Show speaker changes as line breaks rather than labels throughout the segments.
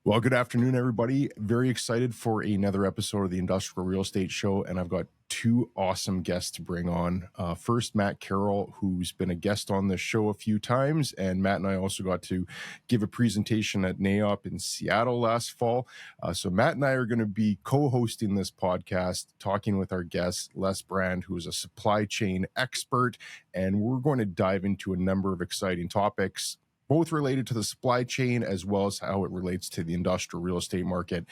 Well, good afternoon, everybody. Very excited for another episode of the Industrial Real Estate Show, and I've got two awesome guests to bring on. First, Matt Carroll, who's been a guest on this show a few times, and Matt and I also got to give a presentation at NAIOP in Seattle last fall. So Matt and I are going to be co-hosting this podcast, talking with our guest, Les Brand, who is a supply chain expert, and we're going to dive into a number of exciting topics, both related to the supply chain as well as how it relates to the industrial real estate market.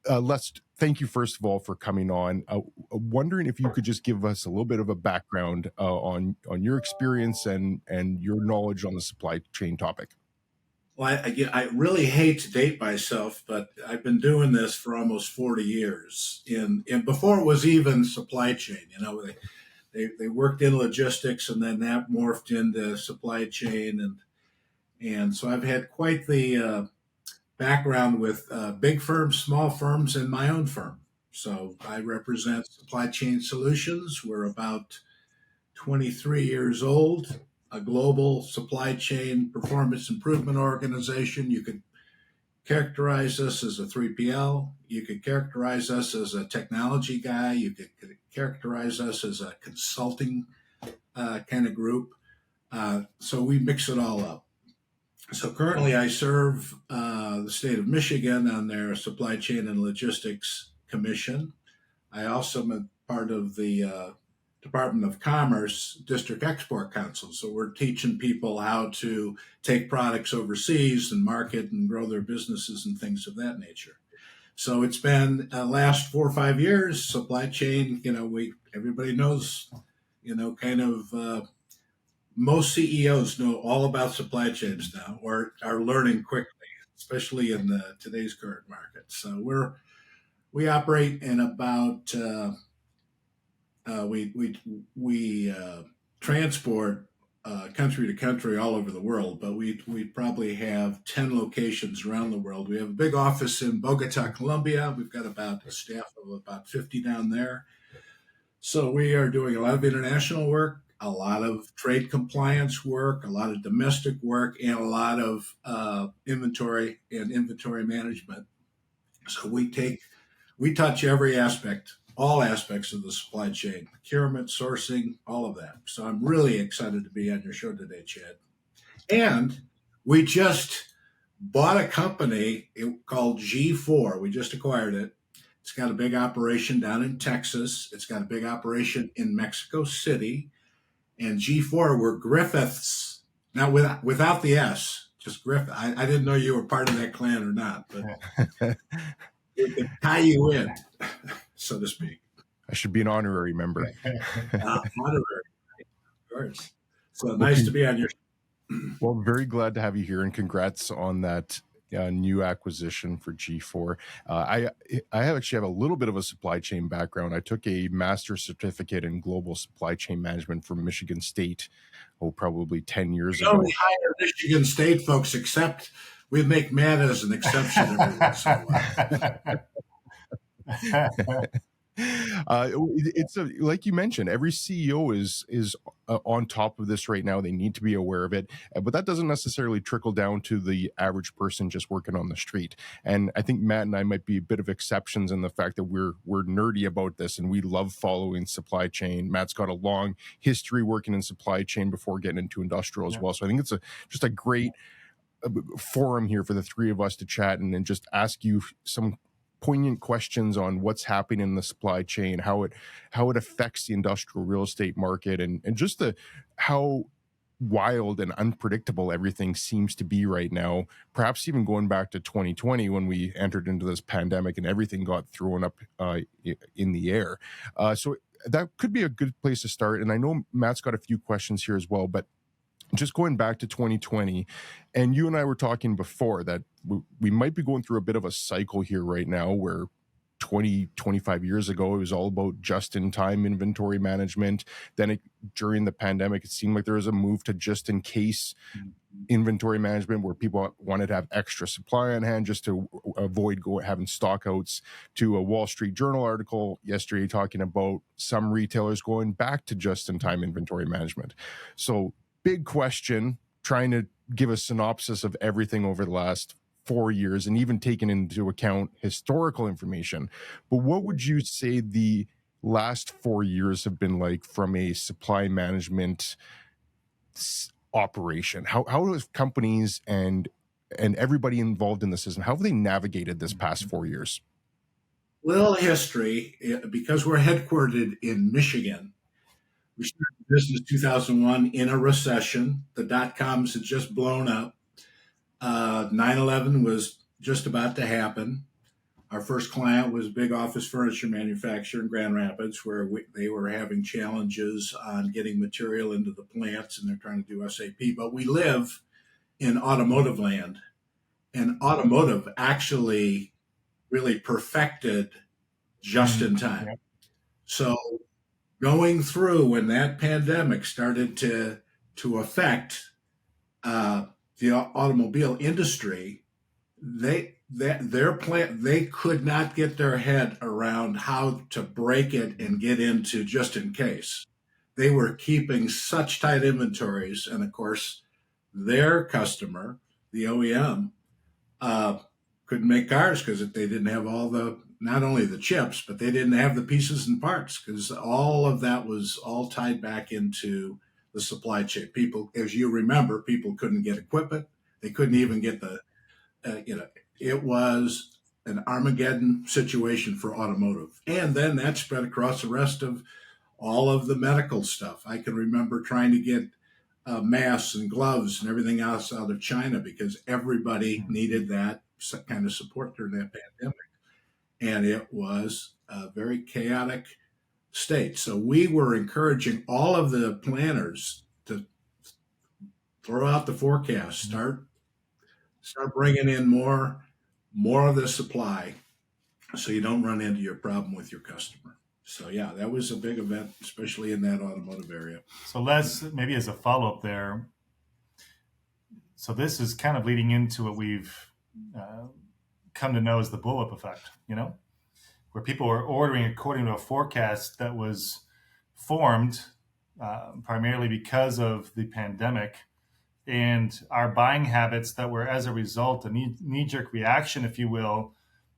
Les, thank you first of all for coming on. Wondering if you could just give us a little bit of a background on your experience and your knowledge on the supply chain topic.
Well, I really hate to date myself, but I've been doing this for almost 40 years. And before it was even supply chain, they worked in logistics, and then that morphed into supply chain, and so I've had quite the background with big firms, small firms, and my own firm. So I represent Supply Chain Solutions. We're about 23 years old, a global supply chain performance improvement organization. You could characterize us as a 3PL. You could characterize us as a technology guy. You could characterize us as a consulting kind of group. So we mix it all up. So currently I serve the state of Michigan on their Supply Chain and Logistics Commission. I also am part of the Department of Commerce District Export Council. So we're teaching people how to take products overseas and market and grow their businesses and things of that nature. So it's been last 4 or 5 years, supply chain, everybody knows, most CEOs know all about supply chains now, or are learning quickly, especially in today's current market. So we operate in about we transport country to country all over the world, but we probably have 10 locations around the world. We have a big office in Bogota, Colombia. We've got about a staff of about 50 down there. So we are doing a lot of international work, a lot of trade compliance work, a lot of domestic work, and a lot of inventory and inventory management. So we touch every aspect, all aspects of the supply chain, procurement, sourcing, all of that. So I'm really excited to be on your show today, Chad. And we just bought a company called G4. We just acquired it. It's got a big operation down in Texas. It's got a big operation in Mexico City. And G4 were Griffiths. Now, without the S, just Griffith. I didn't know you were part of that clan or not, but it could tie you in, so to speak.
I should be an honorary member.
Honorary, of course. So nice to be on your show.
Well, very glad to have you here, and congrats on that new acquisition for G4. I actually have a little bit of a supply chain background. I took a master's certificate in global supply chain management from Michigan State, probably 10 years ago.
We only hire Michigan State folks, except we make Matt as an exception every once in a while.
It's like you mentioned, every CEO is on top of this right now. They need to be aware of it, but that doesn't necessarily trickle down to the average person just working on the street. And I think Matt and I might be a bit of exceptions in the fact that we're nerdy about this and we love following supply chain. Matt's got a long history working in supply chain before getting into industrial as well. So I think it's just a great forum here for the three of us to chat and just ask you some poignant questions on what's happening in the supply chain, how it affects the industrial real estate market, and just how wild and unpredictable everything seems to be right now, perhaps even going back to 2020 when we entered into this pandemic and everything got thrown up in the air. So that could be a good place to start. And I know Matt's got a few questions here as well, but just going back to 2020, and you and I were talking before that we might be going through a bit of a cycle here right now where 25 years ago, it was all about just-in-time inventory management. Then during the pandemic, it seemed like there was a move to just-in-case inventory management where people wanted to have extra supply on hand just to avoid having stockouts, to a Wall Street Journal article yesterday talking about some retailers going back to just-in-time inventory management. So big question, trying to give a synopsis of everything over the last 4 years and even taken into account historical information. But what would you say the last 4 years have been like from a supply management operation? How have companies and everybody involved in the system, how have they navigated this past 4 years?
Little history, because we're headquartered in Michigan. We started business 2001 in a recession. The dot coms had just blown up. 9/11 was just about to happen. Our first client was a big office furniture manufacturer in Grand Rapids, where they were having challenges on getting material into the plants, and they're trying to do SAP. But we live in automotive land, and automotive actually really perfected just in time.
Yeah.
So going through when that pandemic started to affect the automobile industry, their plant, they could not get their head around how to break it and get into just in case. They were keeping such tight inventories, and of course, their customer, the OEM, uh, couldn't make cars because they didn't have all the, not only the chips, but they didn't have the pieces and parts, because all of that was all tied back into the supply chain. People, as you remember, people couldn't get equipment. They couldn't even get the, you know, it was an Armageddon situation for automotive. And then that spread across the rest of all of the medical stuff. I can remember trying to get masks and gloves and everything else out of China because everybody needed that kind of support during that pandemic. And it was a very chaotic state. So we were encouraging all of the planners to throw out the forecast, start bringing in more of the supply so you don't run into your problem with your customer. So yeah, that was a big event, especially in that automotive area.
So Les, maybe as a follow-up there, so this is kind of leading into what we've come to know as the bullwhip effect, where people are ordering according to a forecast that was formed primarily because of the pandemic, and our buying habits that were as a result, a knee-jerk reaction, if you will,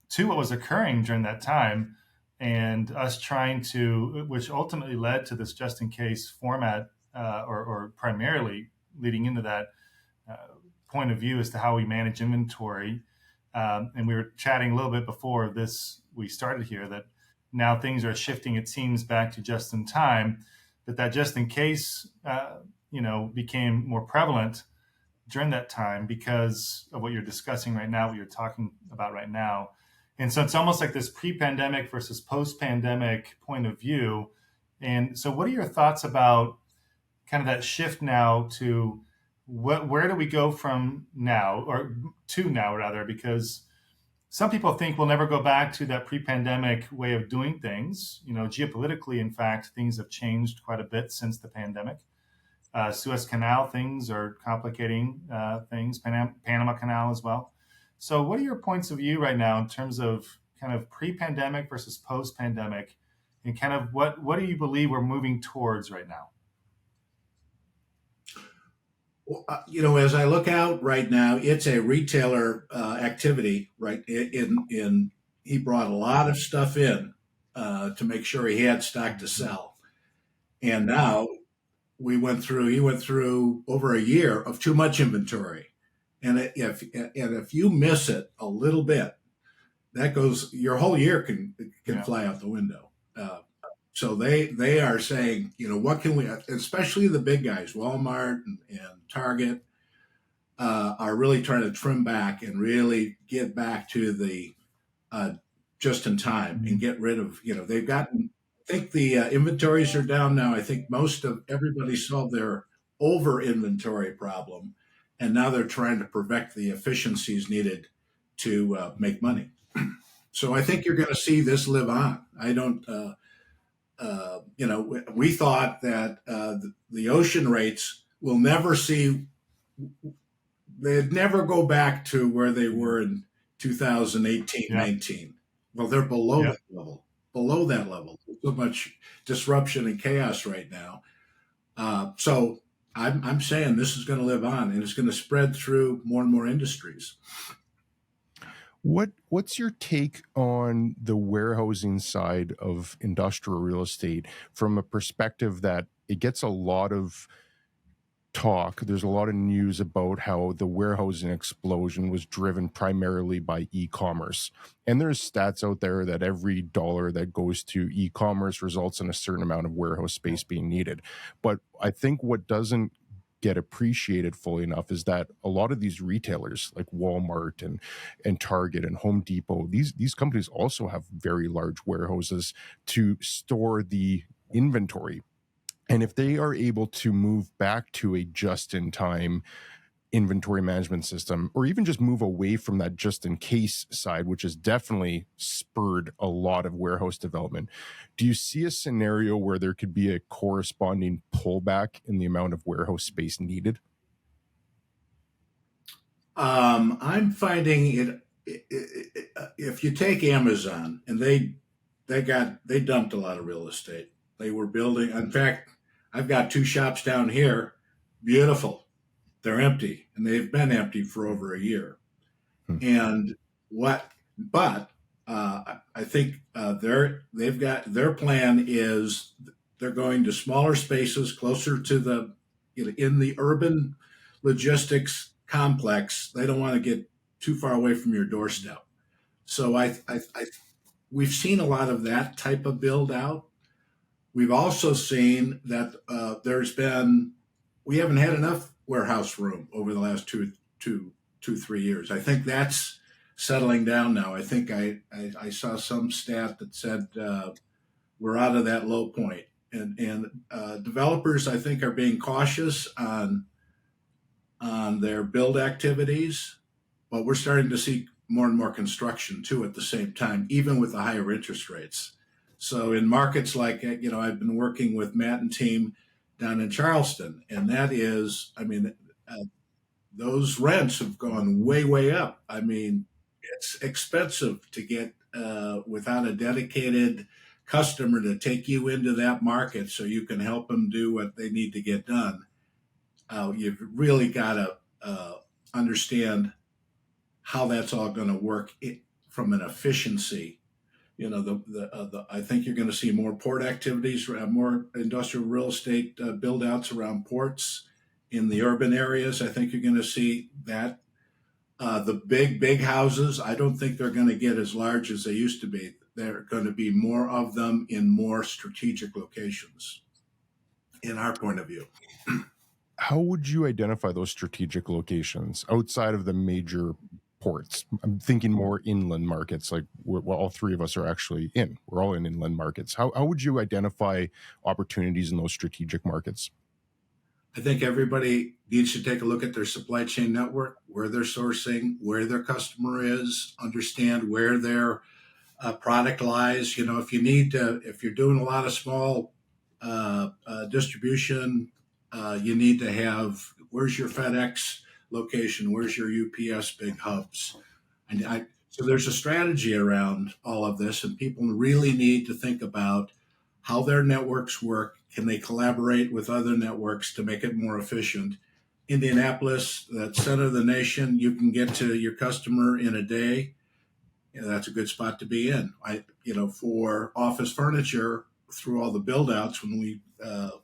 to what was occurring during that time, and us trying to, which ultimately led to this just-in-case format, or primarily leading into that point of view as to how we manage inventory. And we were chatting a little bit before we started here, that now things are shifting, it seems, back to just in time, but that just in case, became more prevalent during that time because of what you're discussing right now, what you're talking about right now. And so it's almost like this pre-pandemic versus post-pandemic point of view. And so what are your thoughts about kind of that shift now to where do we go from now, or to now rather, because some people think we'll never go back to that pre-pandemic way of doing things. Geopolitically, in fact, things have changed quite a bit since the pandemic. Suez Canal things are complicating things, Panama Canal as well. So what are your points of view right now in terms of kind of pre-pandemic versus post-pandemic, and kind of what do you believe we're moving towards right now?
As I look out right now, it's a retailer activity, right? He brought a lot of stuff in to make sure he had stock to sell, and now he went through over a year of too much inventory, and if you miss it a little bit, that goes, your whole year can fly out the window. So they are saying, what can we, especially the big guys, Walmart and Target, are really trying to trim back and really get back to the just in time and get rid of, they've gotten, I think the inventories are down now. I think most of everybody solved their over inventory problem, and now they're trying to perfect the efficiencies needed to make money. So I think you're going to see this live on. I don't, we thought that the ocean rates will never they'd never go back to where they were in 2018, 19. Well, they're below that level. Below that level. There's so much disruption and chaos right now. So I'm saying this is going to live on, and it's going to spread through more and more industries.
What's your take on the warehousing side of industrial real estate from a perspective that it gets a lot of talk? There's a lot of news about how the warehousing explosion was driven primarily by e-commerce. And there's stats out there that every dollar that goes to e-commerce results in a certain amount of warehouse space being needed. But I think what doesn't get appreciated fully enough is that a lot of these retailers like Walmart and Target and Home Depot, these companies also have very large warehouses to store the inventory. And if they are able to move back to a just in time inventory management system, or even just move away from that just in case side, which has definitely spurred a lot of warehouse development, do you see a scenario where there could be a corresponding pullback in the amount of warehouse space needed?
I'm finding if you take Amazon and they dumped a lot of real estate. They were building. In fact, I've got two shops down here, beautiful. They're empty, and they've been empty for over a year.
Hmm.
And what? But I think they've got their plan is they're going to smaller spaces closer to in the urban logistics complex. They don't want to get too far away from your doorstep. So we've seen a lot of that type of build out. We've also seen that we haven't had enough warehouse room over the last 3 years. I think that's settling down now. I think I saw some stat that said we're out of that low point, and developers I think are being cautious on their build activities, but we're starting to see more and more construction too at the same time, even with the higher interest rates. So in markets like, I've been working with Matt and team down in Charleston, and that is, those rents have gone way, way up. I mean, it's expensive to get without a dedicated customer to take you into that market so you can help them do what they need to get done. You've really got to understand how that's all going to work from an efficiency. I think you're going to see more port activities, more industrial real estate build outs around ports in the urban areas. I think you're going to see that. The big houses, I don't think they're going to get as large as they used to be. There are going to be more of them in more strategic locations, in our point of view.
How would you identify those strategic locations outside of the major ports? I'm thinking more inland markets, like all three of us are actually in. We're all in inland markets. How would you identify opportunities in those strategic markets?
I think everybody needs to take a look at their supply chain network, where they're sourcing, where their customer is, understand where their product lies. If you're doing a lot of small distribution, you need to have where's your FedEx location, where's your UPS big hubs, so there's a strategy around all of this, and people really need to think about how their networks work. Can they collaborate with other networks to make it more efficient? Indianapolis, that center of the nation, you can get to your customer in a day. That's a good spot to be in. For office furniture, through all the build outs, when we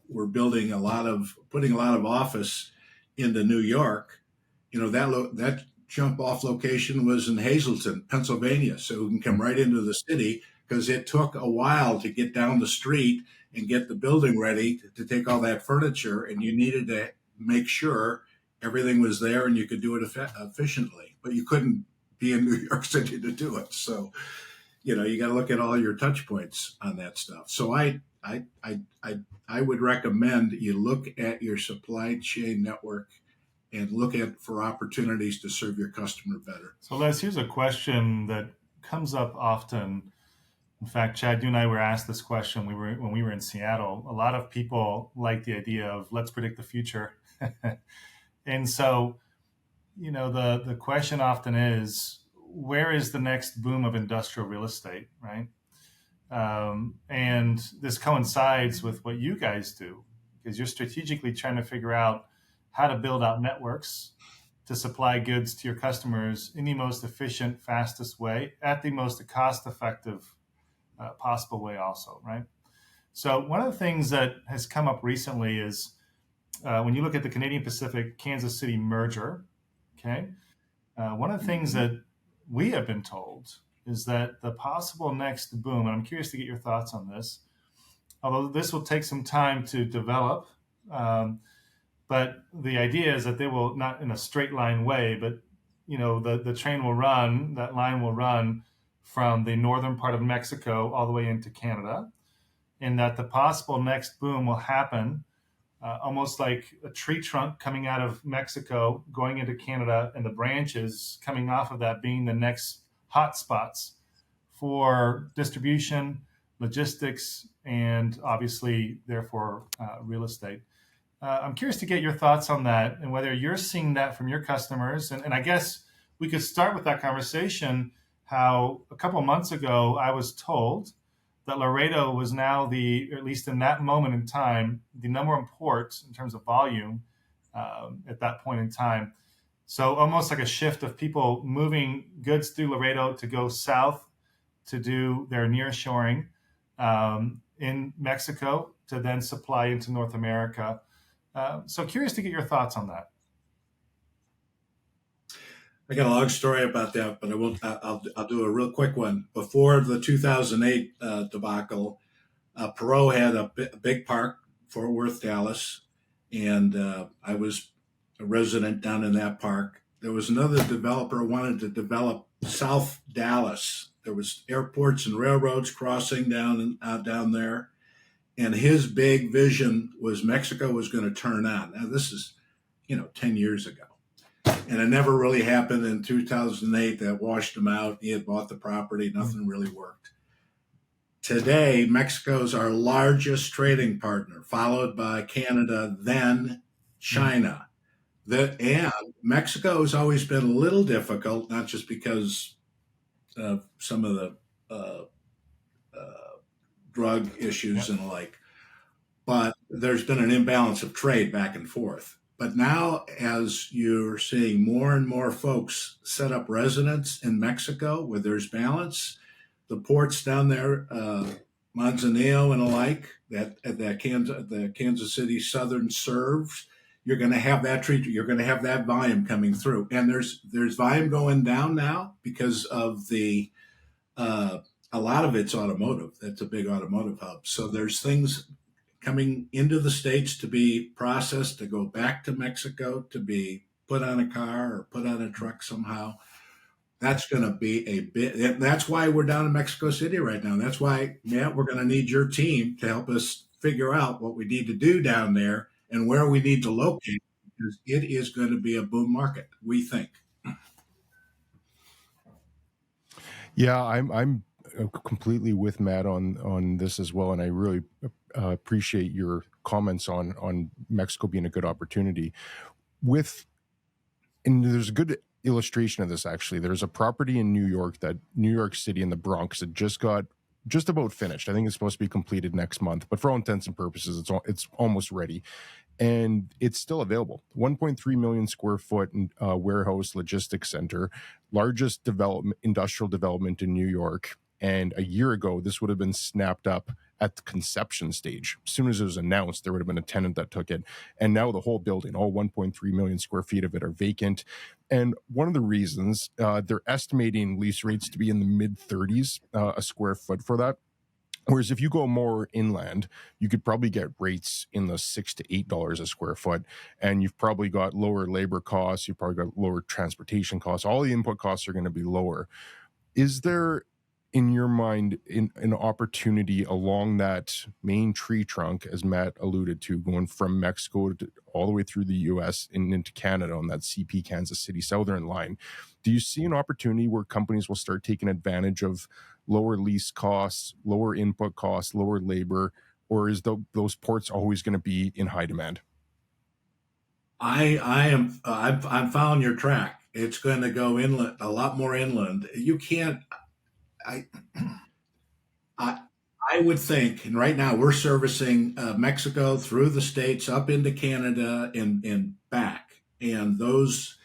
were putting a lot of office into New York, that jump off location was in Hazleton, Pennsylvania. So we can come right into the city because it took a while to get down the street and get the building ready to take all that furniture. And you needed to make sure everything was there and you could do it efficiently, but you couldn't be in New York City to do it. So, you got to look at all your touch points on that stuff. So I would recommend you look at your supply chain network and look for opportunities to serve your customer better.
So Les, here's a question that comes up often. In fact, Chad, you and I were asked this question when we were in Seattle. A lot of people like the idea of let's predict the future. And so, the question often is, where is the next boom of industrial real estate, right? And this coincides with what you guys do, because you're strategically trying to figure out how to build out networks to supply goods to your customers in the most efficient, fastest way at the most cost-effective possible way also, right? So one of the things that has come up recently is when you look at the Canadian Pacific Kansas City merger, okay, one of the things that we have been told is that the possible next boom, and I'm curious to get your thoughts on this, although this will take some time to develop, but the idea is that they will, not in a straight line way, but the train will run, that line will run from the northern part of Mexico all the way into Canada, and that the possible next boom will happen almost like a tree trunk coming out of Mexico, going into Canada, and the branches coming off of that being the next hot spots for distribution, logistics, and obviously, therefore, real estate. I'm curious to get your thoughts on that and whether you're seeing that from your customers. And I guess we could start with that conversation, how a couple of months ago I was told that Laredo was now at least in that moment in time, the number one port in terms of volume at that point in time. So almost like a shift of people moving goods through Laredo to go south to do their nearshoring in Mexico to then supply into North America. So curious to get your thoughts on that.
I got a long story about that, but I'll do a real quick one. Before the 2008 debacle, Perot had a big park, Fort Worth, Dallas, and I was a resident down in that park. There was another developer who wanted to develop South Dallas. There was airports and railroads crossing down there, and his big vision was Mexico was going to turn on. Now this is 10 years ago. And it never really happened. In 2008, that washed him out. He had bought the property. Nothing really worked. Today, Mexico's our largest trading partner, followed by Canada, then China. And Mexico has always been a little difficult, not just because of some of the drug issues and the like, but there's been an imbalance of trade back and forth. But now, as you're seeing more and more folks set up residence in Mexico where there's balance, the ports down there, Manzanillo and the like, that Kansas City Southern serves, you're going to have that you're going to have that volume coming through, and there's volume going down now because of the a lot of it's automotive. That's a big automotive hub. So there's things coming into the States to be processed, to go back to Mexico, to be put on a car or put on a truck somehow. That's going to be a bit. That's why we're down in Mexico City right now. That's why, Matt, we're going to need your team to help us figure out what we need to do down there and where we need to locate, because it is going to be a boom market, we think.
Yeah, I'm completely with Matt on this as well, and I really appreciate your comments on Mexico being a good opportunity. And there's a good illustration of this actually. There's a property in New York City in the Bronx that just about finished. I think it's supposed to be completed next month, but for all intents and purposes, it's almost ready. And it's still available. 1.3 million square foot warehouse logistics center, largest industrial development in New York. And a year ago, this would have been snapped up at the conception stage. As soon as it was announced, there would have been a tenant that took it. And now the whole building, all 1.3 million square feet of it, are vacant. And one of the reasons, they're estimating lease rates to be in the mid-30s a square foot for that. Whereas if you go more inland, you could probably get rates in the $6 to $8 a square foot, and you've probably got lower labor costs, you've probably got lower transportation costs. All the input costs are going to be lower. Is there, in your mind, an opportunity along that main tree trunk, as Matt alluded to, going from Mexico all the way through the U.S. and into Canada on that CP Kansas City Southern line? Do you see an opportunity where companies will start taking advantage of lower lease costs, lower input costs, lower labor, or is those ports always going to be in high demand?
I'm following your track. It's going to go inland, a lot more inland. You can't. I would think, and right now we're servicing Mexico through the States up into Canada and back, and those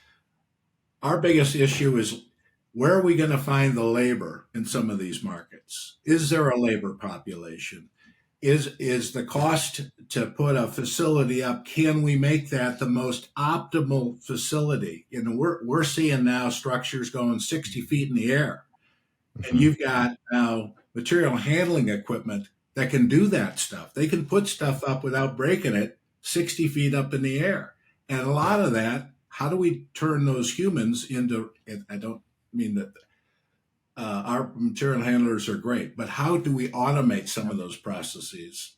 our biggest issue is where are we going to find the labor in some of these markets? Is there a labor population? Is the cost to put a facility up? Can we make that the most optimal facility? You know, we're seeing now structures going 60 feet in the air, and
Mhm.
you've got now material handling equipment that can do that stuff. They can put stuff up without breaking it 60 feet up in the air. And a lot of that, how do we turn those humans into, I don't mean that our material handlers are great, but how do we automate some of those processes?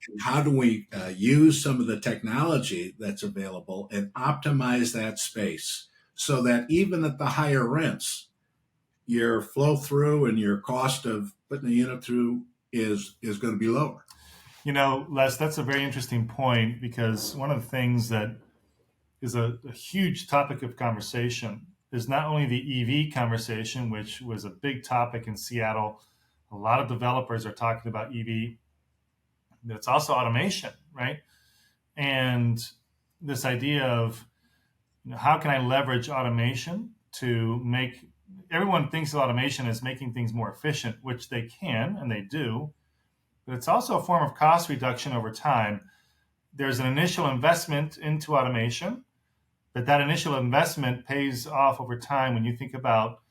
And how do we use some of the technology that's available and optimize that space so that even at the higher rents, your flow through and your cost of putting a unit through is going to be lower.
You know, Les, that's a very interesting point, because one of the things that is a huge topic of conversation is not only the EV conversation, which was a big topic in Seattle. A lot of developers are talking about EV, but it's also automation, right? And this idea of, how can I leverage automation to make, everyone thinks of automation as making things more efficient, which they can and they do, but it's also a form of cost reduction over time. There's an initial investment into automation, but that initial investment pays off over time when you think about,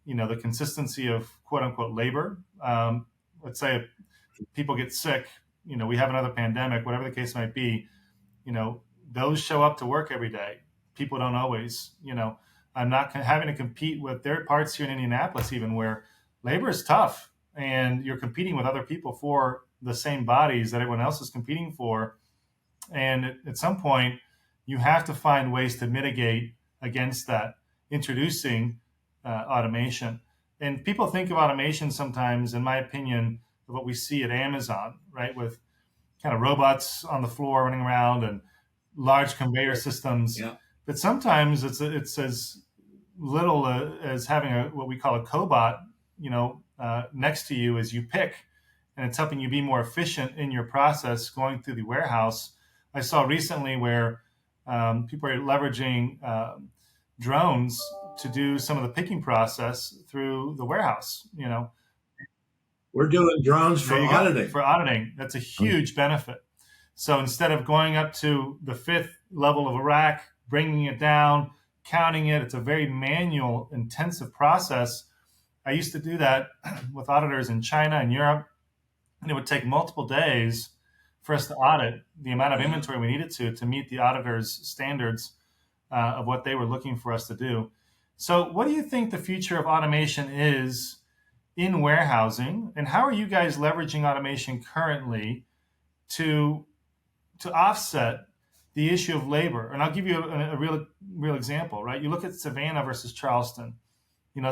the consistency of quote unquote labor. Let's say if people get sick, we have another pandemic, whatever the case might be, you know, those show up to work every day. People don't always, I'm not having to compete with, there are parts here in Indianapolis even where labor is tough and you're competing with other people for the same bodies that everyone else is competing for. And at some point, you have to find ways to mitigate against that, introducing automation. And people think of automation sometimes, in my opinion, of what we see at Amazon, right? With kind of robots on the floor running around and large conveyor systems.
Yeah.
But sometimes it's as little as having what we call a cobot, next to you as you pick, and it's helping you be more efficient in your process going through the warehouse. I saw recently where people are leveraging drones to do some of the picking process through the warehouse.
We're doing drones
There
for
you go.
auditing.
For auditing, that's a huge benefit. So instead of going up to the fifth level of a rack, bringing it down, counting it, it's a very manual, intensive process. I used to do that with auditors in China and Europe, and it would take multiple days for us to audit the amount of inventory we needed to meet the auditor's standards of what they were looking for us to do. So, what do you think the future of automation is in warehousing, and how are you guys leveraging automation currently to offset the issue of labor? And I'll give you a real example, right? You look at Savannah versus Charleston.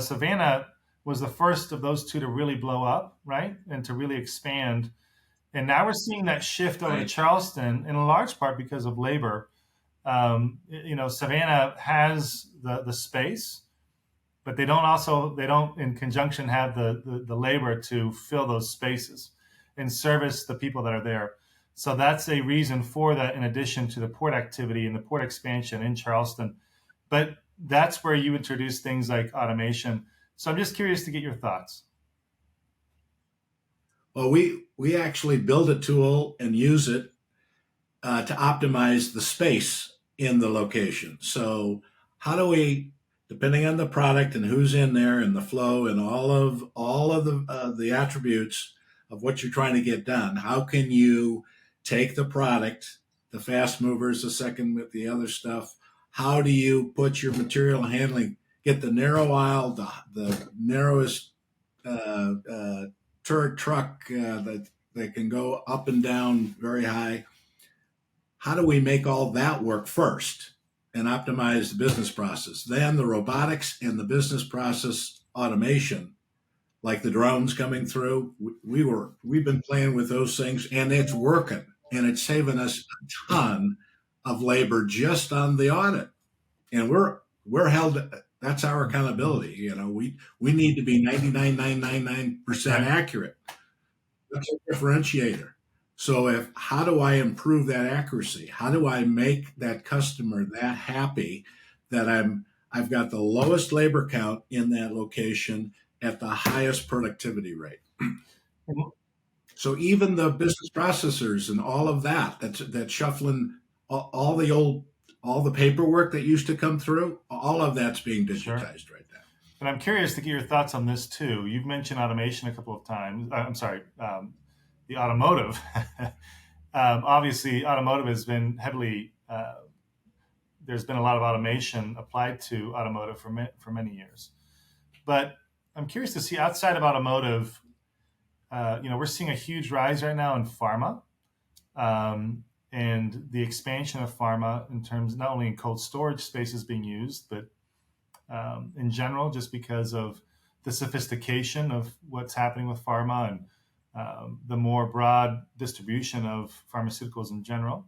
Savannah was the first of those two to really blow up, right, and to really expand. And now we're seeing that shift over to
Right.
Charleston, in large part because of labor. Savannah has the space, but they don't in conjunction have the labor to fill those spaces and service the people that are there. So that's a reason for that, in addition to the port activity and the port expansion in Charleston. But that's where you introduce things like automation. So I'm just curious to get your thoughts.
Well, we actually build a tool and use it to optimize the space in the location. So how do we, depending on the product and who's in there and the flow and all of the attributes of what you're trying to get done, how can you take the product, the fast movers, the second with the other stuff? How do you put your material handling, get the narrow aisle, the narrowest turret truck that can go up and down very high? How do we make all that work first and optimize the business process? Then the robotics and the business process automation, like the drones coming through, we've been playing with those things, and it's working, and it's saving us a ton of labor just on the audit. And we're held. That's our accountability. We need to be 99.999% accurate. That's a differentiator. So how do I improve that accuracy? How do I make that customer that happy that I've got the lowest labor count in that location at the highest productivity rate. So even the business processors and all of that's shuffling all the paperwork that used to come through, all of that's being
Sure.
digitized right now.
And I'm curious to get your thoughts on this too. You've mentioned automation a couple of times. I'm sorry, the automotive. Obviously, automotive has been heavily. There's been a lot of automation applied to automotive for many years. But I'm curious to see outside of automotive. We're seeing a huge rise right now in pharma, and the expansion of pharma in terms not only in cold storage spaces being used, but in general, just because of the sophistication of what's happening with pharma and the more broad distribution of pharmaceuticals in general.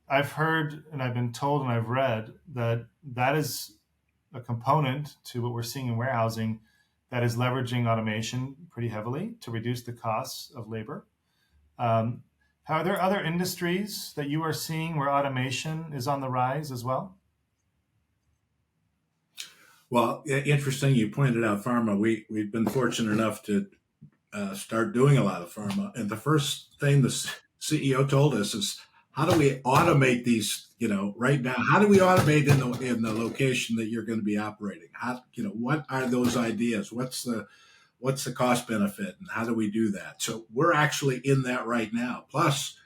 I've heard and I've been told and I've read that is a component to what we're seeing in warehousing that is leveraging automation pretty heavily to reduce the costs of labor. Are there other industries that you are seeing where automation is on the rise as well?
Well, interesting. You pointed out pharma. We've been fortunate enough to start doing a lot of pharma, and the first thing the CEO told us is, "How do we automate these? Right now, how do we automate in the location that you're going to be operating? What are those ideas? What's the cost benefit, and how do we do that?" So we're actually in that right now. Plus,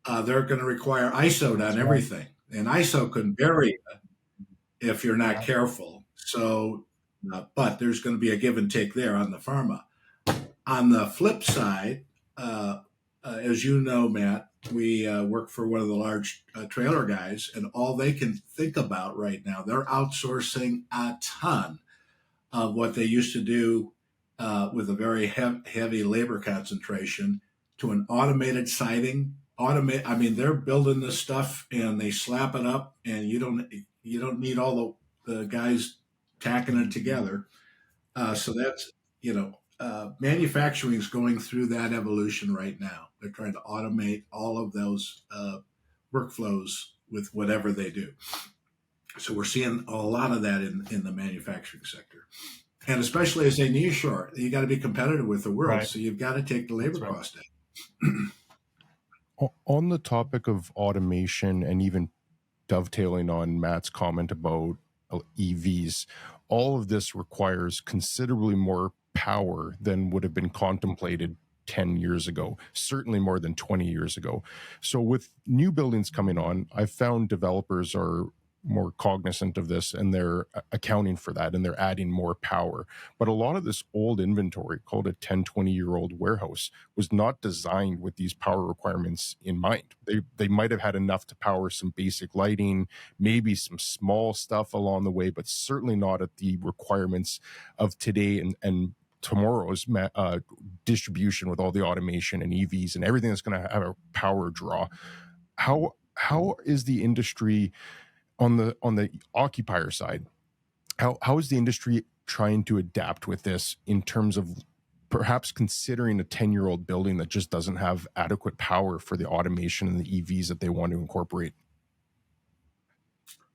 they're going to require ISO on everything, and ISO can vary if you're not careful. So, but there's going to be a give and take there on the pharma. On the flip side, as you know, Matt, we work for one of the large trailer guys, and all they can think about right now, they're outsourcing a ton of what they used to do with a very heavy labor concentration to an automated siding. I mean, they're building this stuff and they slap it up, and you don't need all the guys tacking it together. So that's manufacturing is going through that evolution right now. They're trying to automate all of those workflows with whatever they do. So we're seeing a lot of that in the manufacturing sector. And especially as they nearshore, you got to be competitive with the world.
Right.
So you've got to take the labor cost
down. On the topic of automation and even dovetailing on Matt's comment about EVs, all of this requires considerably more power than would have been contemplated 10 years ago, certainly more than 20 years ago. So with new buildings coming on, I've found developers are more cognizant of this, and they're accounting for that, and they're adding more power. But a lot of this old inventory, called a 10, 20-year-old warehouse, was not designed with these power requirements in mind. They might have had enough to power some basic lighting, maybe some small stuff along the way, but certainly not at the requirements of today and tomorrow's distribution with all the automation and EVs and everything that's going to have a power draw. How is the industry on the occupier side? How is the industry trying to adapt with this in terms of perhaps considering a 10-year-old building that just doesn't have adequate power for the automation and the EVs that they want to incorporate?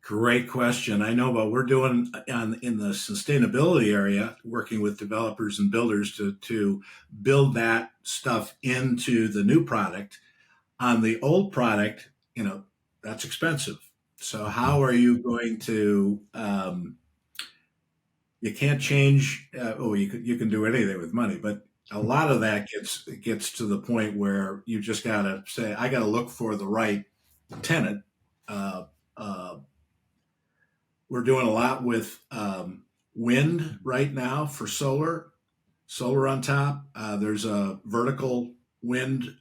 Great question. I know, but we're doing in the sustainability area, working with developers and builders to build that stuff into the new product. On the old product, that's expensive. So how are you going to? You can't change. You can do anything with money, but a lot of that gets to the point where you just got to say, I got to look for the right tenant. We're doing a lot with wind right now for solar on top. There's a vertical wind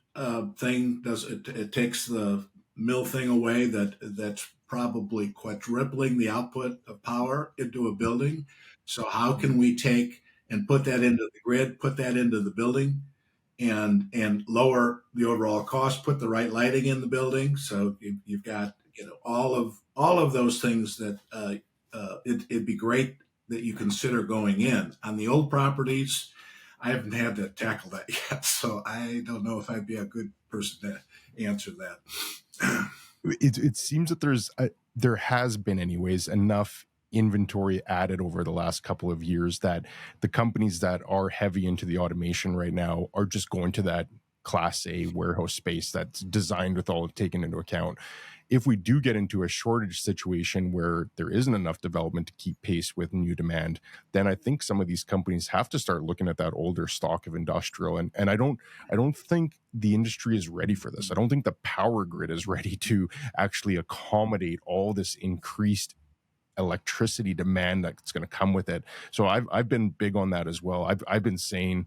thing. It takes the mill thing away that's probably quadrupling the output of power into a building. So how can we take and put that into the grid, put that into the building, and lower the overall cost, put the right lighting in the building? So you've got all of those things that it'd be great that you consider going in. On the old properties, I haven't had to tackle that yet, so I don't know if I'd be a good person to answer that.
It seems that there's there has been anyways enough inventory added over the last couple of years that the companies that are heavy into the automation right now are just going to that class A warehouse space that's designed with all taken into account. If we do get into a shortage situation where there isn't enough development to keep pace with new demand, then I think some of these companies have to start looking at that older stock of industrial. And I don't think the industry is ready for this. I don't think the power grid is ready to actually accommodate all this increased electricity demand that's going to come with it. So I've been big on that as well. I've been saying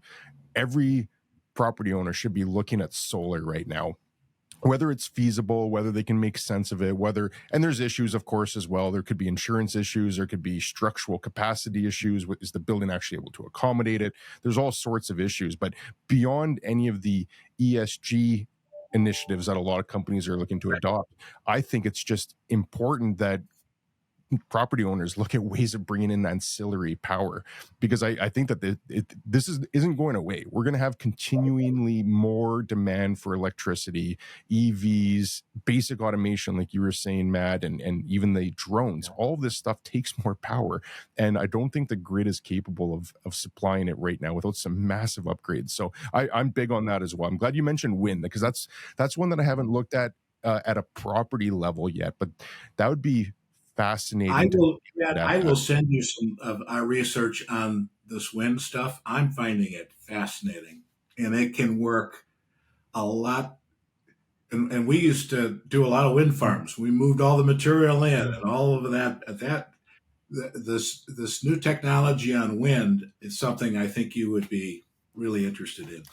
every property owner should be looking at solar right now, whether it's feasible, whether they can make sense of it, whether, and there's issues, of course, as well. There could be insurance issues, there could be structural capacity issues. Is the building actually able to accommodate it? There's all sorts of issues. But beyond any of the ESG initiatives that a lot of companies are looking to adopt, I think it's just important that property owners look at ways of bringing in ancillary power, because I think that this isn't going away. We're going to have continually more demand for electricity, EVs, basic automation, like you were saying, Matt, and even the drones. All of this stuff takes more power, and I don't think the grid is capable of supplying it right now without some massive upgrades. So I'm big on that as well. I'm glad you mentioned wind, because that's one that I haven't looked at a property level yet, but that would be
I
fascinating to
will, Chad,
that.
I will send you some of our research on this wind stuff. I'm finding it fascinating, and it can work a lot. And we used to do a lot of wind farms. We moved all the material in and all of that. This new technology on wind is something I think you would be really interested in.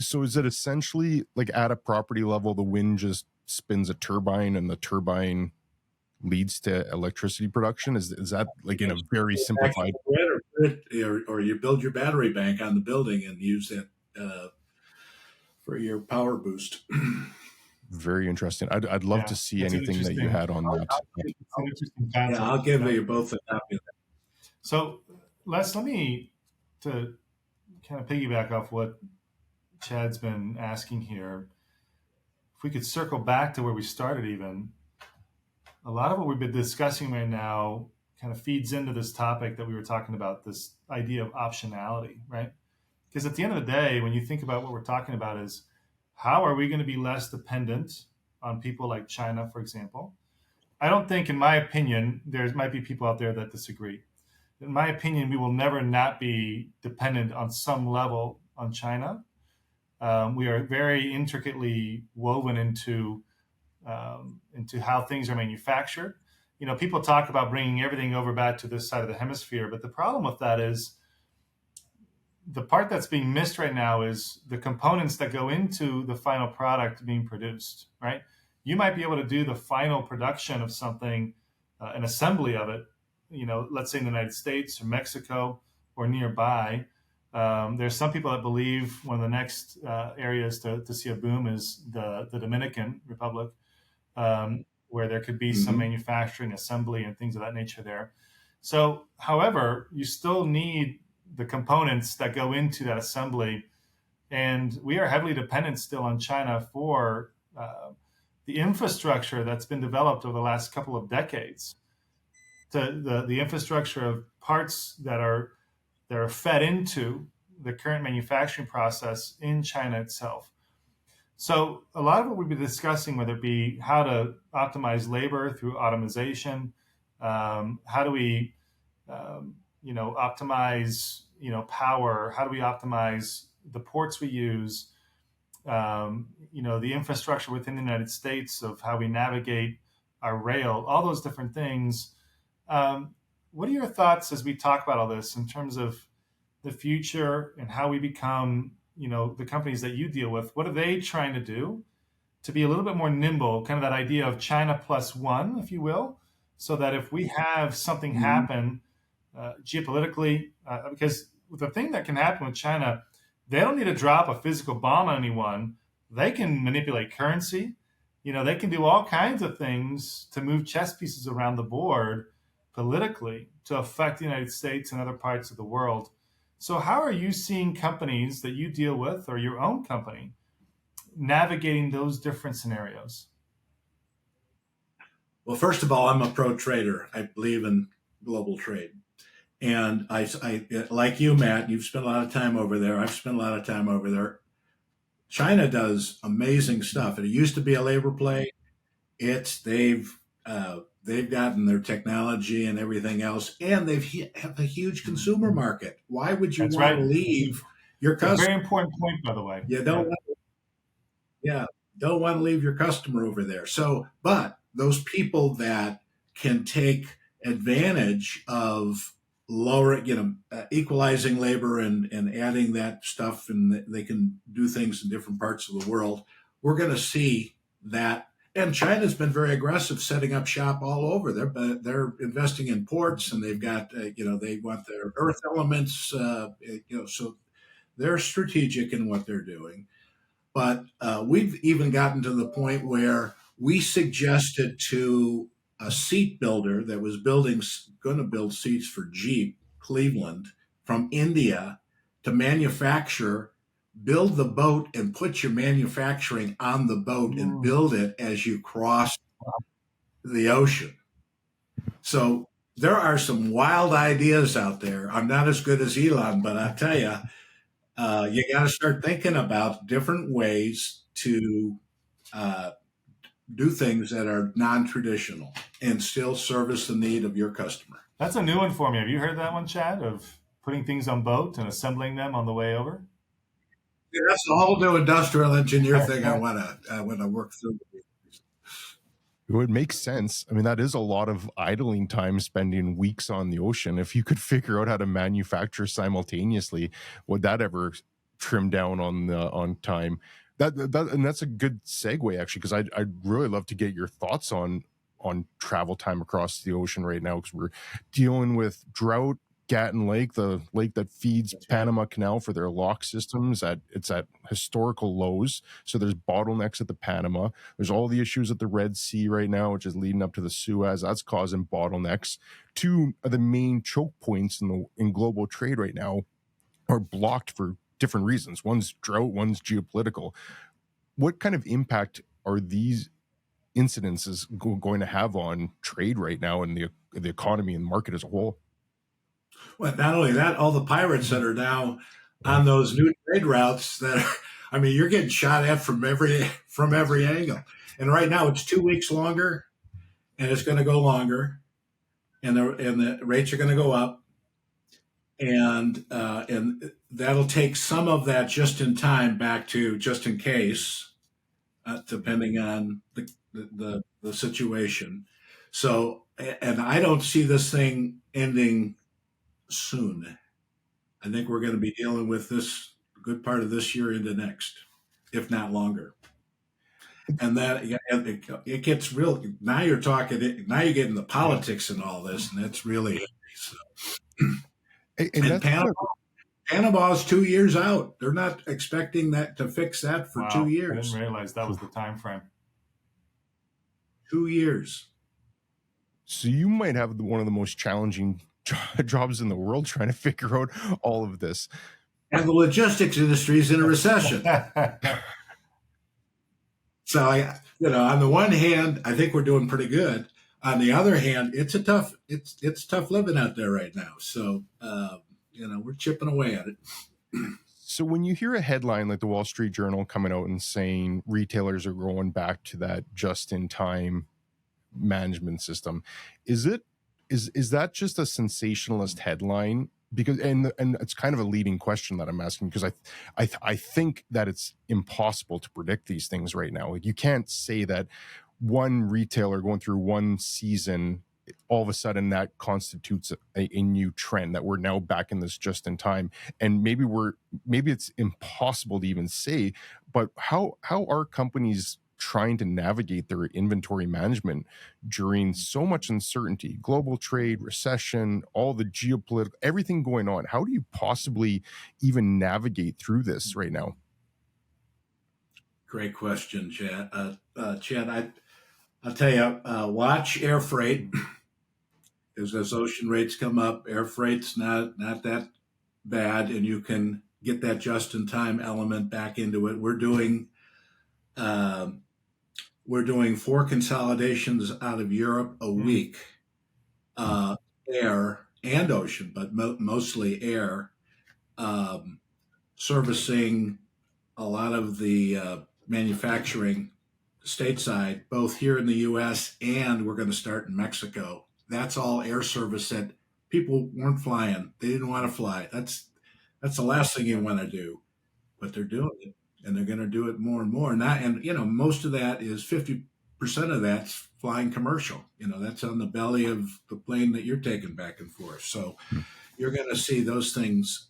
So is it essentially like at a property level, the wind just spins a turbine and the turbine leads to electricity production? Is that like in a very simplified?
Or you build your battery bank on the building and use it for your power boost.
Very interesting. I'd love to see
it's
anything that you had on that.
It's an interesting
Yeah,
concept.
I'll give you both a copy of that.
So, Les, let me to kind of piggyback off what Chad's been asking here. If we could circle back to where we started, even a lot of what we've been discussing right now kind of feeds into this topic that we were talking about, this idea of optionality, right? Because at the end of the day, when you think about what we're talking about is how are we going to be less dependent on people like China, for example? I don't think, in my opinion, there might be people out there that disagree. In my opinion, we will never not be dependent on some level on China. We are very intricately woven into how things are manufactured. You know, people talk about bringing everything over back to this side of the hemisphere, but the problem with that is the part that's being missed right now is the components that go into the final product being produced, right? You might be able to do the final production of something, an assembly of it, you know, let's say in the United States or Mexico or nearby. There's some people that believe one of the next areas to see a boom is the Dominican Republic, where there could be some manufacturing, assembly, and things of that nature there. So, however, you still need the components that go into that assembly, and we are heavily dependent still on China for the infrastructure that's been developed over the last couple of decades. The infrastructure of parts that are fed into the current manufacturing process in China itself. So a lot of what we've been discussing, whether it be how to optimize labor through automation, how do we, optimize, power, how do we optimize the ports we use, the infrastructure within the United States of how we navigate our rail, all those different things. What are your thoughts as we talk about all this in terms of the future and how we become, the companies that you deal with? What are they trying to do to be a little bit more nimble, kind of that idea of China plus one, if you will, so that if we have something happen geopolitically, because the thing that can happen with China, they don't need to drop a physical bomb on anyone. They can manipulate currency. They can do all kinds of things to move chess pieces around the board politically to affect the United States and other parts of the world. So how are you seeing companies that you deal with or your own company navigating those different scenarios?
Well, first of all, I'm a pro trader. I believe in global trade. And like you, Matt, you've spent a lot of time over there. I've spent a lot of time over there. China does amazing stuff. It used to be a labor play. It's they've gotten their technology and everything else, and have a huge consumer market. Why would you
That's
want
right.
to leave your
It's a very
customer?
important point, by the way.
You
Yeah.
don't yeah, don't want to leave your customer over there. So, but those people that can take advantage of lower, equalizing labor and adding that stuff, and they can do things in different parts of the world. We're going to see that. And China's been very aggressive, setting up shop all over. They're investing in ports, and they've got they want their earth elements. So they're strategic in what they're doing. But we've even gotten to the point where we suggested to a seat builder that was going to build seats for Jeep Cleveland from India to manufacture, build the boat and put your manufacturing on the boat and
Mm.
build it as you cross the ocean. So there are some wild ideas out there. I'm not as good as Elon, but I tell you got to start thinking about different ways to uh, do things that are non-traditional and still service the need of your customer.
That's a new one for me. Have you heard that one, Chad, of putting things on boat and assembling them on the way over?
Yeah, that's a whole new industrial engineer thing I want to work through.
It would make sense. I mean, that is a lot of idling time spending weeks on the ocean. If you could figure out how to manufacture simultaneously, would that ever trim down on time? And that's a good segue actually, because I'd really love to get your thoughts on travel time across the ocean right now, because we're dealing with drought. Gatton Lake, the lake that feeds Panama Canal for their lock systems, it's at historical lows. So there's bottlenecks at the Panama. There's all the issues at the Red Sea right now, which is leading up to the Suez. That's causing bottlenecks. Two of the main choke points in global trade right now are blocked for different reasons. One's drought, one's geopolitical. What kind of impact are these incidences going to have on trade right now and the economy and market as a whole?
Well, not only that, all the pirates that are now on those new trade routes I mean, you're getting shot at from every angle. And right now, it's 2 weeks longer, and it's going to go longer, and the rates are going to go up, and that'll take some of that just in time back to just in case, depending on the situation. So, and I don't see this thing ending soon. I think we're going to be dealing with this good part of this year into next, if not longer. And that it gets real. Now you're talking. Now you're getting the politics and all this, and that's really. So.
And
And
that's kind of,
Panama's 2 years out. They're not expecting that to fix that for
Wow.
2
I
years.
didn't realize that was the time frame.
2 years.
so you might have one of the most challenging jobs in the world trying to figure out all of this.
And the logistics industry is in a recession. So on the one hand, I think we're doing pretty good. On the other hand, it's tough living out there right now. So we're chipping away at it.
So when you hear a headline like the Wall Street Journal coming out and saying retailers are going back to that just-in-time management system, is that just a sensationalist headline? Because and it's kind of a leading question that I'm asking, because I think that it's impossible to predict these things right now. Like, you can't say that one retailer going through one season, all of a sudden that constitutes a new trend, that we're now back in this just in time. And maybe it's impossible to even say, but how are companies trying to navigate their inventory management during so much uncertainty, global trade, recession, all the geopolitical, everything going on? How do you possibly even navigate through this right now?
Great question, Chad. Chad, I'll tell you, watch air freight. As those ocean rates come up, air freight's not that bad, and you can get that just-in-time element back into it. We're doing we're doing 4 consolidations out of Europe a week, air and ocean, but mostly air, um, servicing a lot of the manufacturing stateside, both here in the U.S. and we're going to start in Mexico. That's all air service that people weren't flying. They didn't want to fly. That's the last thing you want to do, but they're doing it, and they're going to do it more and more. And most of that is 50% of that's flying commercial. That's on the belly of the plane that you're taking back and forth. So you're going to see those things.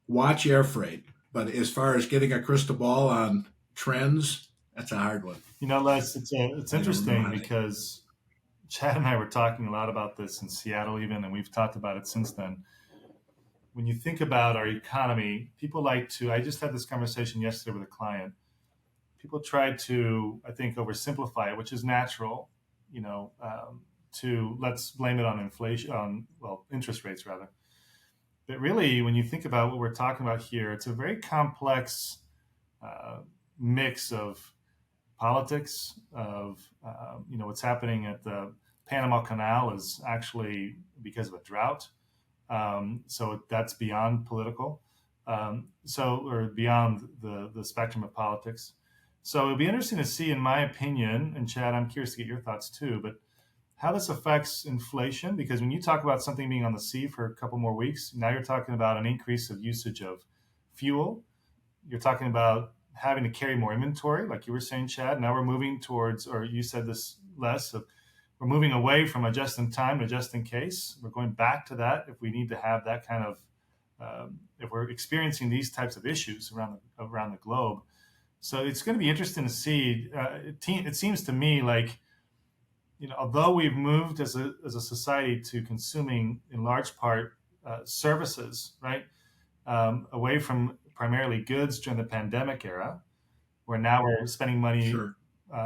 Watch air freight, but as far as getting a crystal ball on trends, that's a hard one.
Les, it's interesting because Chad and I were talking a lot about this in Seattle even, and we've talked about it since then. When you think about our economy, people like to, I just had this conversation yesterday with a client. People try to, I think, oversimplify it, which is natural, to let's blame it on inflation, interest rates rather. But really, when you think about what we're talking about here, it's a very complex mix of politics, of what's happening at the Panama Canal is actually because of a drought. So that's beyond political, or beyond the spectrum of politics. So it'll be interesting to see, in my opinion, and Chad, I'm curious to get your thoughts too, but how this affects inflation, because when you talk about something being on the sea for a couple more weeks, now you're talking about an increase of usage of fuel. You're talking about having to carry more inventory, like you were saying, Chad. Now we're moving towards, or you said this less, we're moving away from a just-in-time to just-in-case. We're going back to that if we need to have that kind of, if we're experiencing these types of issues around the globe. So it's going to be interesting to see. It seems to me like, although we've moved as a society to consuming in large part services, right, away from primarily goods during the pandemic era, where now we're spending money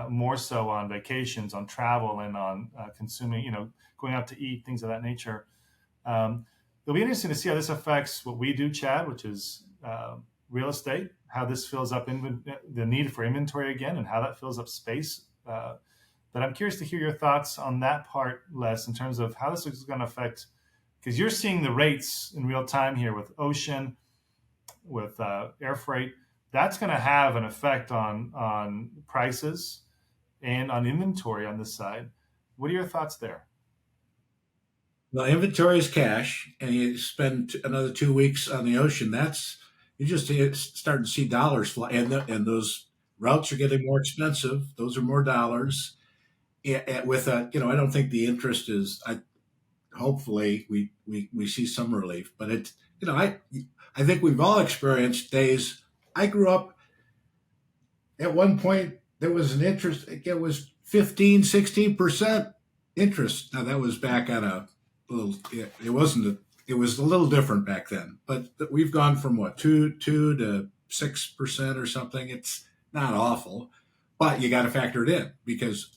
more so on vacations, on travel, and on consuming, going out to eat, things of that nature. It'll be interesting to see how this affects what we do, Chad, which is real estate, how this fills up the need for inventory again, and how that fills up space. But I'm curious to hear your thoughts on that part, Les, in terms of how this is going to affect, because you're seeing the rates in real time here with ocean, with air freight. That's going to have an effect on prices and on inventory on this side. What are your thoughts there?
Well, inventory is cash, and you spend another 2 weeks on the ocean. You just starting to see dollars fly, and those routes are getting more expensive. Those are more dollars. With I don't think the interest is. Hopefully, we see some relief, but I think we've all experienced days. I grew up at one point. There was an interest. It was 15-16% interest. Now that was back on a little. It wasn't. It was a little different back then. But we've gone from what 2 to 6% or something. It's not awful, but you got to factor it in because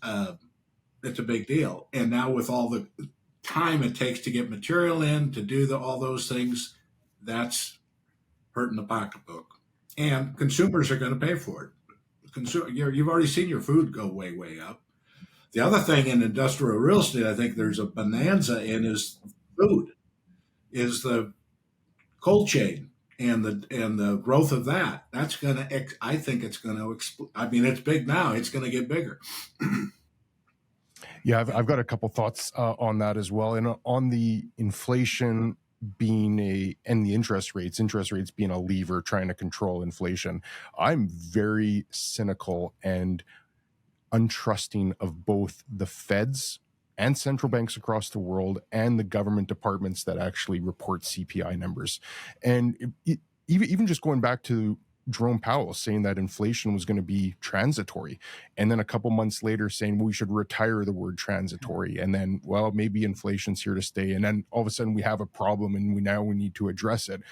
it's a big deal. And now with all the time it takes to get material in, to do all those things, that's hurting the pocketbook. And consumers are going to pay for it. You've already seen your food go way, way up. The other thing in industrial real estate, I think there's a bonanza in is food, is the cold chain and the growth of that. That's going to, I think it's going to, I mean, it's big now. It's going to get bigger.
Yeah, I've got a couple thoughts on that as well. And on the inflation and the interest rates being a lever trying to control inflation, I'm very cynical and untrusting of both the feds and central banks across the world and the government departments that actually report CPI numbers. And even just going back to Jerome Powell saying that inflation was going to be transitory, and then a couple months later saying we should retire the word transitory, and then, well, maybe inflation's here to stay, and then all of a sudden we have a problem and we need to address it.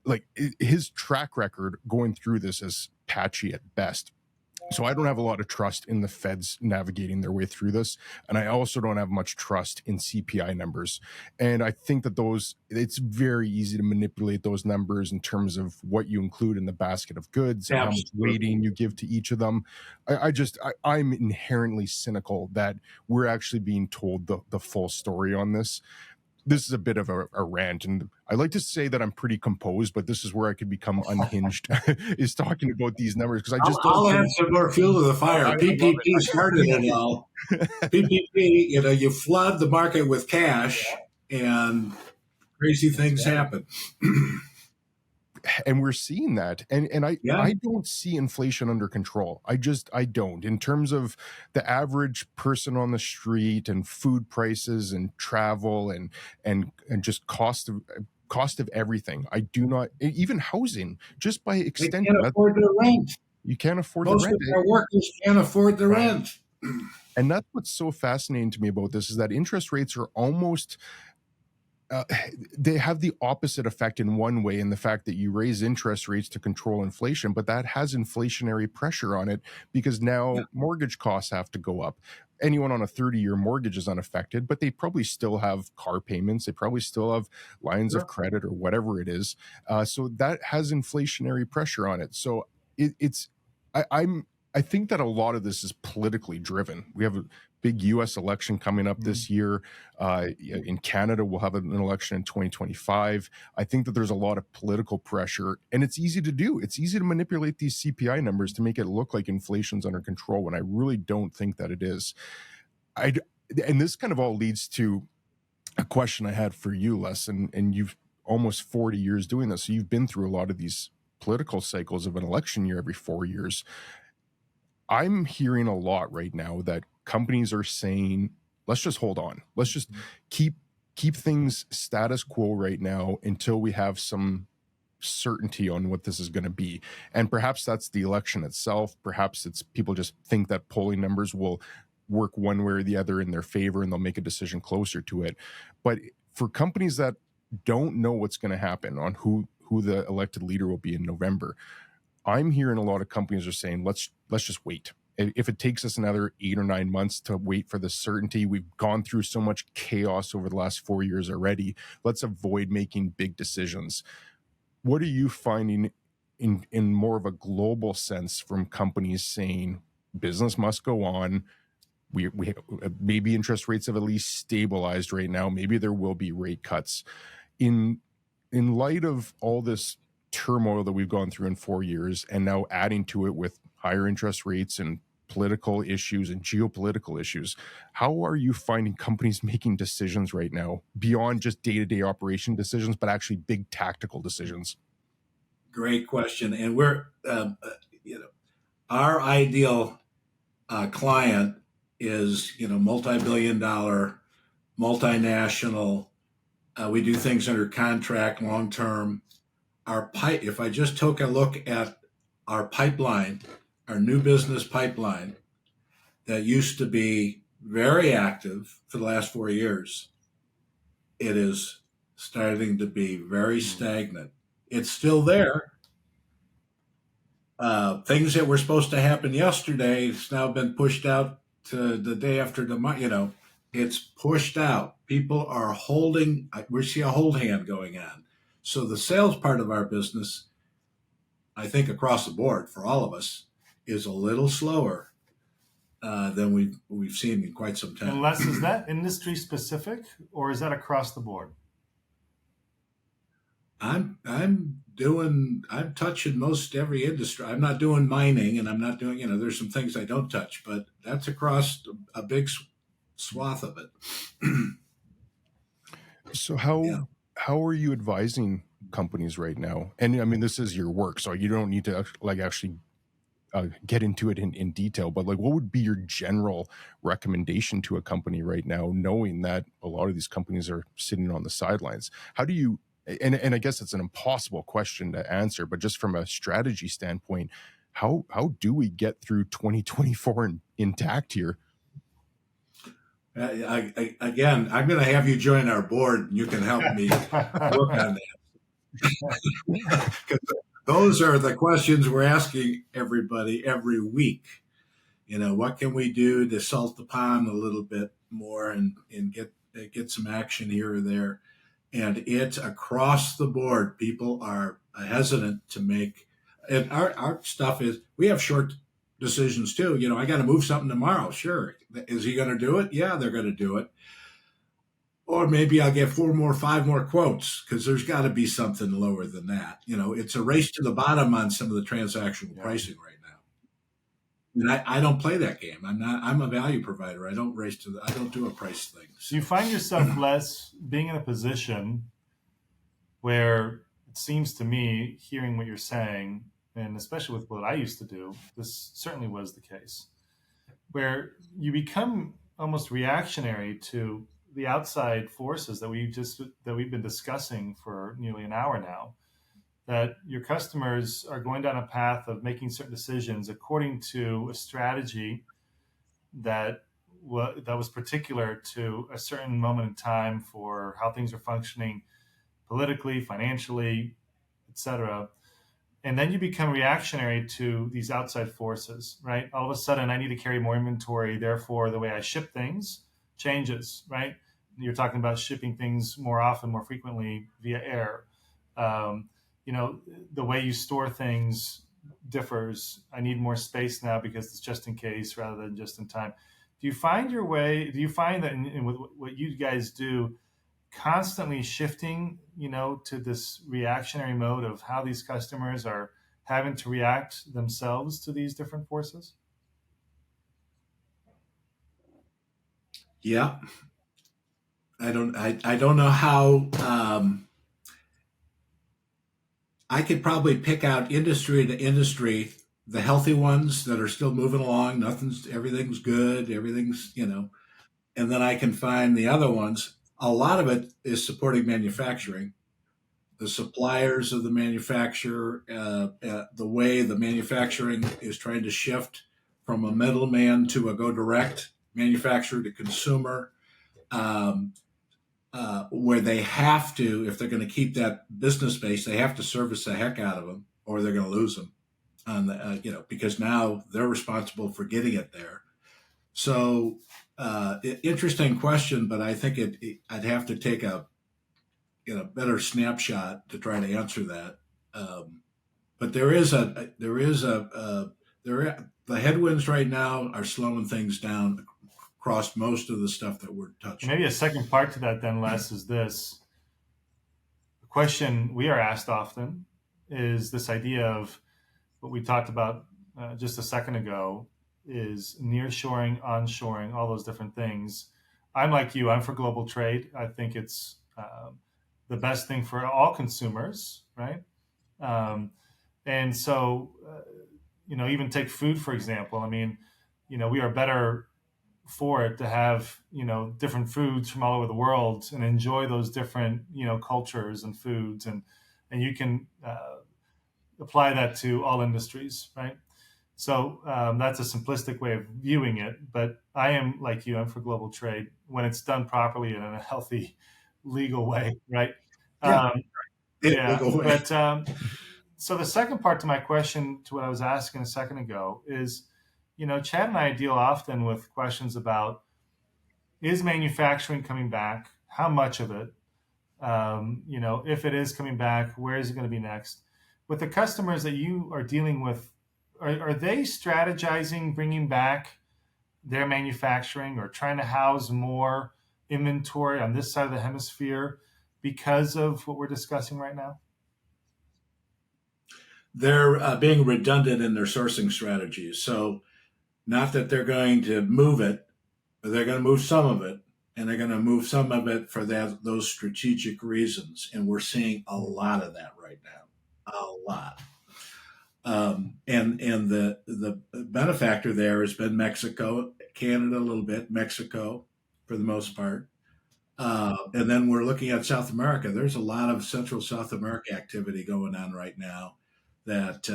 Like, his track record going through this is patchy at best. So I don't have a lot of trust in the feds navigating their way through this. And I also don't have much trust in CPI numbers. And I think that it's very easy to manipulate those numbers in terms of what you include in the basket of goods and how much
Absolutely.
weighting you give to each of them. I'm inherently cynical that we're actually being told the full story on this. This is a bit of a rant, and I like to say that I'm pretty composed, but this is where I could become unhinged is talking about these numbers, because I just don't
I'll add
think
some more fuel to the fire.
I love
PPP started it all. PPP, you flood the market with cash, and crazy things happen.
and we're seeing that, and
Yeah.
I don't see inflation under control. I don't, in terms of the average person on the street and food prices and travel and just cost of everything. I do not, even housing, just by
They
extension,
can't afford their rent.
you can't afford the
Most
rent.
of our workers can't afford the rent.
And that's what's so fascinating to me about this, is that interest rates are almost they have the opposite effect in one way, in the fact that you raise interest rates to control inflation, but that has inflationary pressure on it, because now
Yeah.
mortgage costs have to go up. Anyone on a 30-year mortgage is unaffected, but they probably still have car payments. They probably still have lines of
Sure.
credit or whatever it is. So that has inflationary pressure on it. So it's I think that a lot of this is politically driven. We have a big U.S. election coming up this year. In Canada, we'll have an election in 2025. I think that there's a lot of political pressure, and it's easy to do. It's easy to manipulate these CPI numbers to make it look like inflation's under control, when I really don't think that it is. And this kind of all leads to a question I had for you, Les, and you've almost 40 years doing this, so you've been through a lot of these political cycles of an election year every 4 years. I'm hearing a lot right now that companies are saying, let's just hold on. Let's just keep things status quo right now until we have some certainty on what this is going to be. And perhaps that's the election itself. Perhaps it's people just think that polling numbers will work one way or the other in their favor, and they'll make a decision closer to it. But for companies that don't know what's going to happen on who the elected leader will be in November, I'm hearing a lot of companies are saying, let's just wait. If it takes us another 8 or 9 months to wait for the certainty, we've gone through so much chaos over the last 4 years already. Let's avoid making big decisions. What are you finding in more of a global sense from companies saying business must go on? We maybe interest rates have at least stabilized right now. Maybe there will be rate cuts. In light of all this turmoil that we've gone through in 4 years, and now adding to it with higher interest rates and political issues and geopolitical issues, how are you finding companies making decisions right now beyond just day-to-day operation decisions, but actually big tactical decisions?
Great question. And we're, our ideal client is, multi-billion-dollar, multinational. We do things under contract, long-term. If I just took a look at our pipeline, our new business pipeline, that used to be very active for the last 4 years, it is starting to be very stagnant. It's still there. Things that were supposed to happen yesterday, it's now been pushed out to the day after tomorrow. It's pushed out. People are holding. We see a hold hand going on. So the sales part of our business, I think across the board for all of us, is a little slower than we've seen in quite some time.
And Les, is that industry specific, or is that across the board?
I'm touching most every industry. I'm not doing mining, and I'm not doing, there's some things I don't touch, but that's across a big swath of it.
So how are you advising companies right now? And I mean, this is your work, so you don't need to actually get into it in detail, but what would be your general recommendation to a company right now, knowing that a lot of these companies are sitting on the sidelines? How do you, and I guess it's an impossible question to answer, but just from a strategy standpoint, how do we get through 2024 intact here?
Again, I'm going to have you join our board, and you can help me work on that. those are the questions we're asking everybody every week. What can we do to salt the pond a little bit more and get some action here or there? And it's across the board. People are hesitant to make. And our stuff is, we have short decisions too. I got to move something tomorrow. Sure. Is he going to do it? Yeah, they're going to do it. Or maybe I'll get 5 more quotes, because there's got to be something lower than that. It's a race to the bottom on some of the transactional pricing right now. And I don't play that game. I'm a value provider. I don't do a price thing.
So you find yourself less being in a position where it seems to me, hearing what you're saying, and especially with what I used to do, this certainly was the case, where you become almost reactionary to the outside forces that we've been discussing for nearly an hour now. That your customers are going down a path of making certain decisions according to a strategy that was particular to a certain moment in time for how things are functioning politically, financially, etc. And then you become reactionary to these outside forces, right? All of a sudden, I need to carry more inventory. Therefore, the way I ship things changes, right? You're talking about shipping things more often, more frequently via air. The way you store things differs. I need more space now because it's just in case rather than just in time. Do you find that in what you guys do, constantly shifting, to this reactionary mode of how these customers are having to react themselves to these different forces?
Yeah. I don't know how. I could probably pick out industry to industry, the healthy ones that are still moving along. Everything's good. Everything's, and then I can find the other ones. A lot of it is supporting manufacturing, the suppliers of the manufacturer, the way the manufacturing is trying to shift from a middleman to a go direct manufacturer to consumer. Where they have to, if they're going to keep that business base, they have to service the heck out of them, or they're going to lose them. Because now they're responsible for getting it there. So, interesting question, but I think I'd have to take a better snapshot to try to answer that. But the headwinds right now are slowing things down across most of the stuff that we're touching.
Maybe a second part to that then, Les, is this. The question we are asked often is this idea of what we talked about just a second ago, is nearshoring, onshoring, all those different things. I'm like you. I'm for global trade. I think it's the best thing for all consumers, right? And so, even take food, for example. I mean, we are better for it to have, different foods from all over the world and enjoy those different, cultures and foods. And you can apply that to all industries, right? So that's a simplistic way of viewing it. But I am like you. I'm for global trade when it's done properly and in a healthy, legal way, right?
Yeah.
Yeah. But so the second part to my question, to what I was asking a second ago, is, Chad and I deal often with questions about, is manufacturing coming back? How much of it? If it is coming back, where is it going to be next? With the customers that you are dealing with, are they strategizing bringing back their manufacturing or trying to house more inventory on this side of the hemisphere because of what we're discussing right now?
They're being redundant in their sourcing strategies. So, not that they're going to move it, but they're going to move some of it, and they're going to move some of it for those strategic reasons. And we're seeing a lot of that right now, a lot. And the benefactor there has been Mexico, Canada a little bit, Mexico for the most part. And then we're looking at South America. There's a lot of Central South America activity going on right now that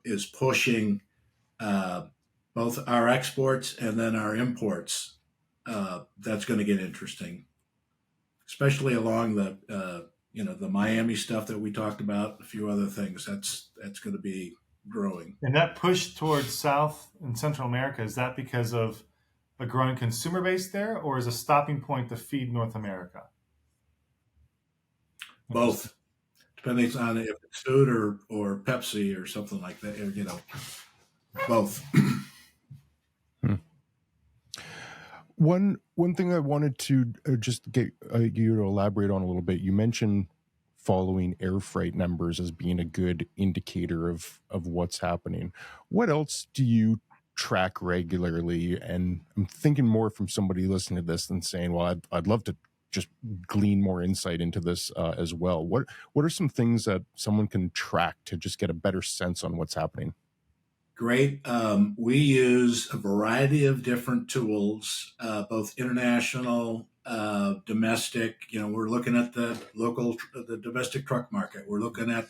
is pushing both our exports and then our imports. That's going to get interesting, especially along the Miami stuff that we talked about, a few other things. That's going to be growing.
And that push towards South and Central America, is that because of a growing consumer base there, or is a stopping point to feed North America?
Both, depending on if it's food or Pepsi or something like that. Both.
One thing I wanted to just get you to elaborate on a little bit. You mentioned following air freight numbers as being a good indicator of what's happening. What else do you track regularly? And I'm thinking more from somebody listening to this than saying, well, I'd love to just glean more insight into this as well. What are some things that someone can track to just get a better sense on what's happening?
Great. We use a variety of different tools, both international, domestic. We're looking at the domestic truck market. We're looking at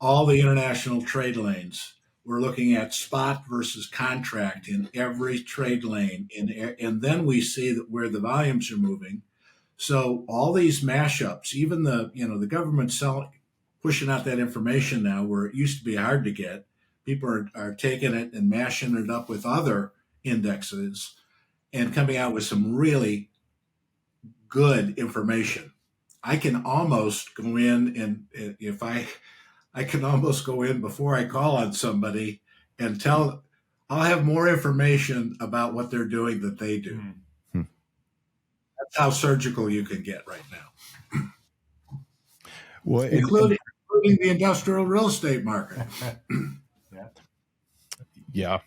all the international trade lanes. We're looking at spot versus contract in every trade lane, and then we see where the volumes are moving. So all these mashups, even the government pushing out that information now, where it used to be hard to get. People are taking it and mashing it up with other indexes and coming out with some really good information. I can almost go in and if I can almost go in before I call on somebody and I'll have more information about what they're doing than they do.
Mm-hmm.
That's how surgical you can get right now.
Well,
including the industrial real estate market.
Yeah.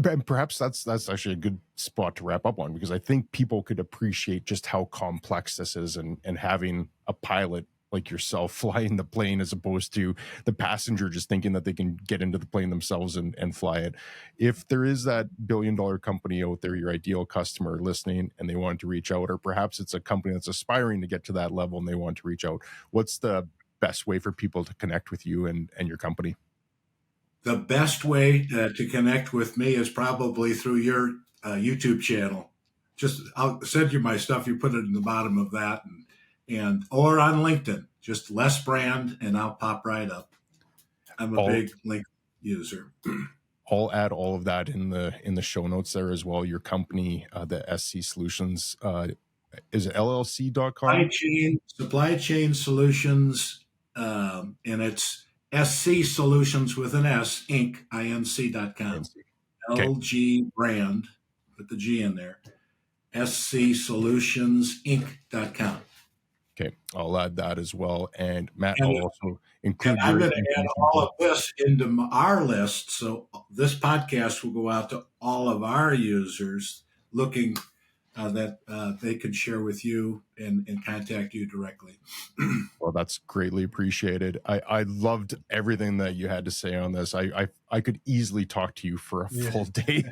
And perhaps that's actually a good spot to wrap up on, because I think people could appreciate just how complex this is, and having a pilot like yourself flying the plane as opposed to the passenger just thinking that they can get into the plane themselves and fly it. If there is that billion-dollar company out there, your ideal customer listening, and they want to reach out, or perhaps it's a company that's aspiring to get to that level and they want to reach out, what's the best way for people to connect with you and your company?
The best way to connect with me is probably through your YouTube channel. I'll send you my stuff. You put it in the bottom of that, or on LinkedIn, just Les Brand, and I'll pop right up. I'm a big LinkedIn user.
I'll add all of that in the show notes there as well. Your company, the SC Solutions, is it LLC.com?
Supply Chain Solutions, and it's SC Solutions with an S, Inc., INC.com.
Okay.
LG Brand, put the G in there, SC Solutions, Inc.com.
Okay, I'll add that as well. And Matt, I'll also include
I'm going to add all of this into our list, so this podcast will go out to all of our users looking that they could share with you and contact you directly.
Well, that's greatly appreciated. I loved everything that you had to say on this. I could easily talk to you for a full day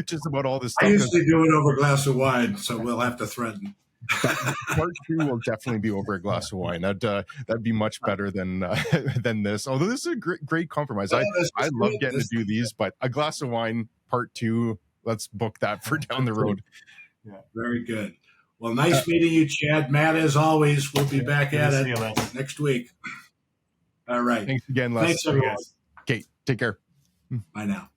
just about all this stuff.
I usually do it over a glass of wine, so we'll have to threaten.
Part 2 will definitely be over a glass of wine. That'd be much better than this. Although this is a great compromise. I love getting to do these, but a glass of wine, part 2. Let's book that for down the road.
Yeah, very good. Well, nice meeting you, Chad. Matt, as always, we'll be back at it next week. All right.
Thanks again, Les.
Thanks, everyone.
Okay, take care.
Bye now.